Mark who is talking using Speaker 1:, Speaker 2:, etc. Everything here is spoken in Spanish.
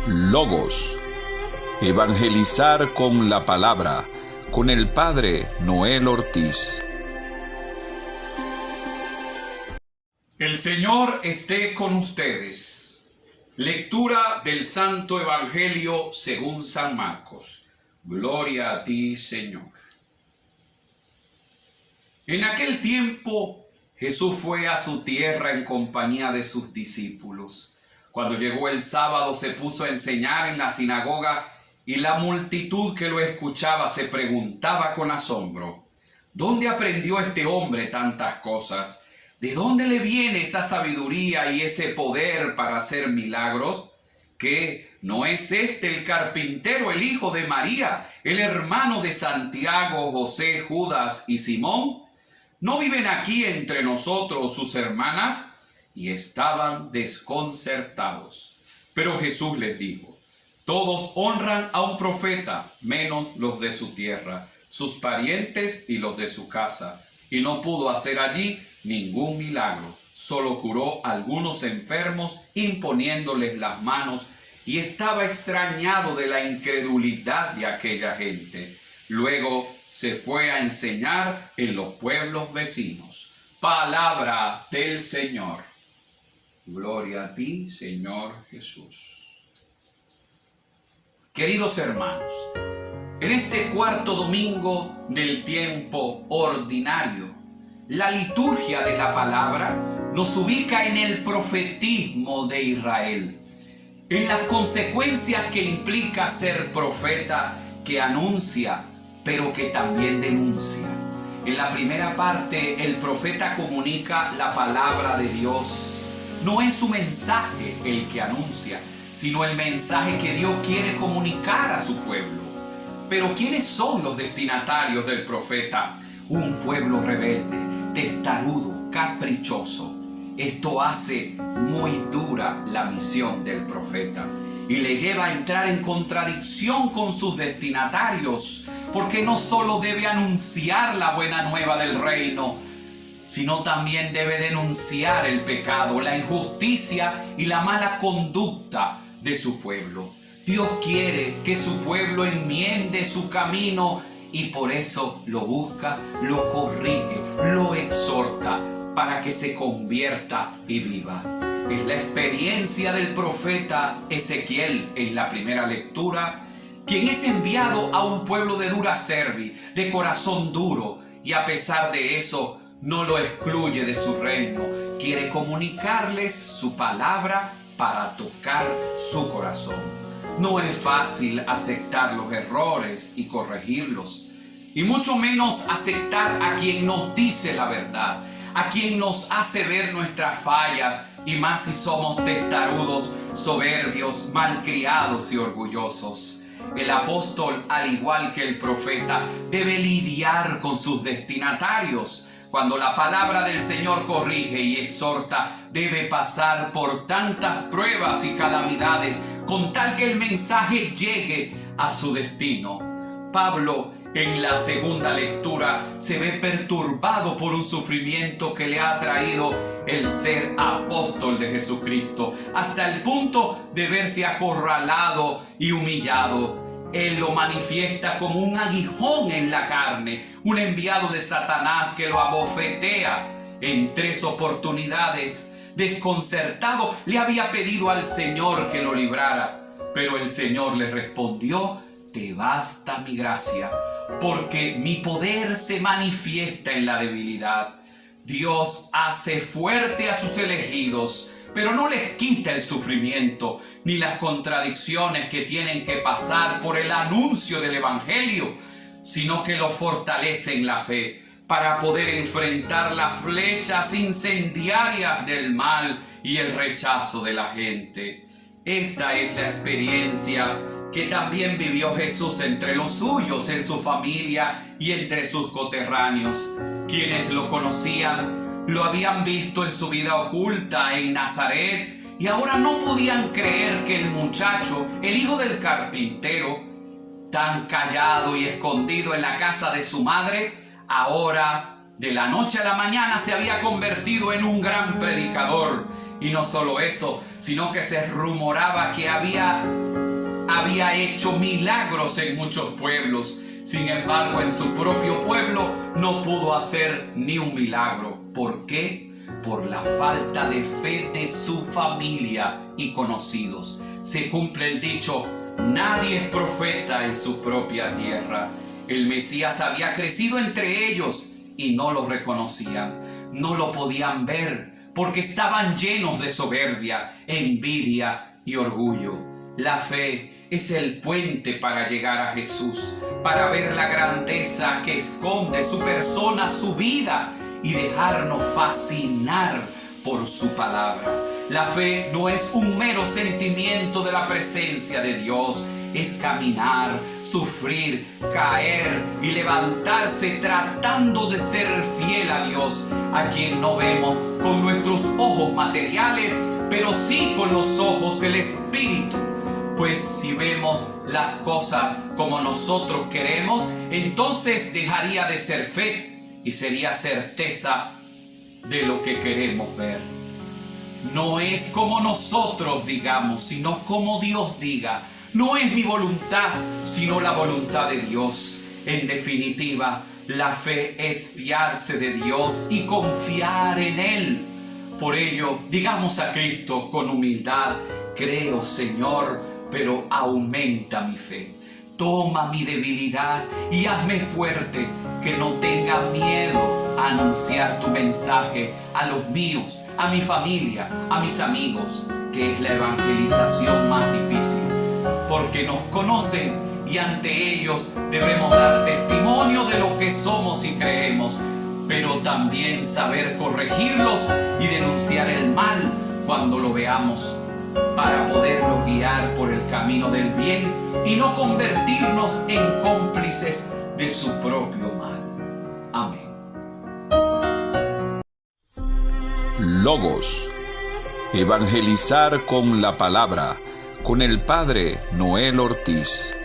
Speaker 1: Logos. Evangelizar con la palabra, con el Padre Noel Ortiz.
Speaker 2: El Señor esté con ustedes. Lectura del Santo Evangelio según San Marcos. Gloria a ti, Señor. En aquel tiempo Jesús fue a su tierra en compañía de sus discípulos. Cuando llegó el sábado se puso a enseñar en la sinagoga y la multitud que lo escuchaba se preguntaba con asombro: ¿dónde aprendió este hombre tantas cosas? ¿De dónde le viene esa sabiduría y ese poder para hacer milagros? ¿Qué? ¿No es este el carpintero, el hijo de María, el hermano de Santiago, José, Judas y Simón? ¿No viven aquí entre nosotros sus hermanas? Y estaban desconcertados. Pero Jesús les dijo: todos honran a un profeta, menos los de su tierra, sus parientes y los de su casa. Y no pudo hacer allí ningún milagro, solo curó a algunos enfermos imponiéndoles las manos, y estaba extrañado de la incredulidad de aquella gente. Luego se fue a enseñar en los pueblos vecinos. Palabra del Señor. Gloria a ti, Señor Jesús. Queridos hermanos, en este cuarto domingo del tiempo ordinario, la liturgia de la palabra nos ubica en el profetismo de Israel, en las consecuencias que implica ser profeta que anuncia, pero que también denuncia. En la primera parte, el profeta comunica la palabra de Dios. No es su mensaje el que anuncia, sino el mensaje que Dios quiere comunicar a su pueblo. Pero ¿quiénes son los destinatarios del profeta? Un pueblo rebelde, testarudo, caprichoso. Esto hace muy dura la misión del profeta y le lleva a entrar en contradicción con sus destinatarios, porque no solo debe anunciar la buena nueva del reino, sino también debe denunciar el pecado, la injusticia y la mala conducta de su pueblo. Dios quiere que su pueblo enmiende su camino y por eso lo busca, lo corrige, lo exhorta para que se convierta y viva. Es la experiencia del profeta Ezequiel en la primera lectura, quien es enviado a un pueblo de dura cerviz, de corazón duro, y a pesar de eso no lo excluye de su reino. Quiere comunicarles su palabra para tocar su corazón. No es fácil aceptar los errores y corregirlos, y mucho menos aceptar a quien nos dice la verdad, a quien nos hace ver nuestras fallas, y más si somos testarudos, soberbios, malcriados y orgullosos. El apóstol, al igual que el profeta, debe lidiar con sus destinatarios. Cuando la palabra del Señor corrige y exhorta, debe pasar por tantas pruebas y calamidades con tal que el mensaje llegue a su destino. Pablo, en la segunda lectura, se ve perturbado por un sufrimiento que le ha traído el ser apóstol de Jesucristo, hasta el punto de verse acorralado y humillado. Él lo manifiesta como un aguijón en la carne, un enviado de Satanás que lo abofetea. En 3 oportunidades, desconcertado, le había pedido al Señor que lo librara, pero el Señor le respondió: te basta mi gracia, porque mi poder se manifiesta en la debilidad. Dios hace fuerte a sus elegidos, pero no les quita el sufrimiento ni las contradicciones que tienen que pasar por el anuncio del Evangelio, sino que los fortalece en la fe para poder enfrentar las flechas incendiarias del mal y el rechazo de la gente. Esta es la experiencia que también vivió Jesús entre los suyos, en su familia y entre sus coterráneos. Quienes lo conocían lo habían visto en su vida oculta en Nazaret y ahora no podían creer que el muchacho, el hijo del carpintero, tan callado y escondido en la casa de su madre, ahora de la noche a la mañana se había convertido en un gran predicador Y no solo eso, sino que se rumoraba que había hecho milagros en muchos pueblos. Sin embargo, en su propio pueblo no pudo hacer ni un milagro. ¿Por qué? Por la falta de fe de su familia y conocidos. Se cumple el dicho: nadie es profeta en su propia tierra. El Mesías había crecido entre ellos y no lo reconocían, no lo podían ver, porque estaban llenos de soberbia, envidia y orgullo. La fe es el puente para llegar a Jesús, para ver la grandeza que esconde su persona, su vida, y dejarnos fascinar por su palabra. La fe no es un mero sentimiento de la presencia de Dios, es caminar, sufrir, caer y levantarse tratando de ser fiel a Dios, a quien no vemos con nuestros ojos materiales, pero sí con los ojos del Espíritu. Pues si vemos las cosas como nosotros queremos, entonces dejaría de ser fe y sería certeza de lo que queremos ver. No es como nosotros digamos, sino como Dios diga. No es mi voluntad, sino la voluntad de Dios. En definitiva, la fe es fiarse de Dios y confiar en Él. Por ello, digamos a Cristo con humildad: creo, Señor, pero aumenta mi fe. Toma mi debilidad y hazme fuerte, que no tenga miedo a anunciar tu mensaje a los míos, a mi familia, a mis amigos, que es la evangelización más difícil, porque nos conocen y ante ellos debemos dar testimonio de lo que somos y creemos, pero también saber corregirlos y denunciar el mal cuando lo veamos, para poderlos guiar por el camino del bien y no convertirnos en cómplices de su propio mal. Amén.
Speaker 1: Logos. Evangelizar con la palabra, con el Padre Noel Ortiz.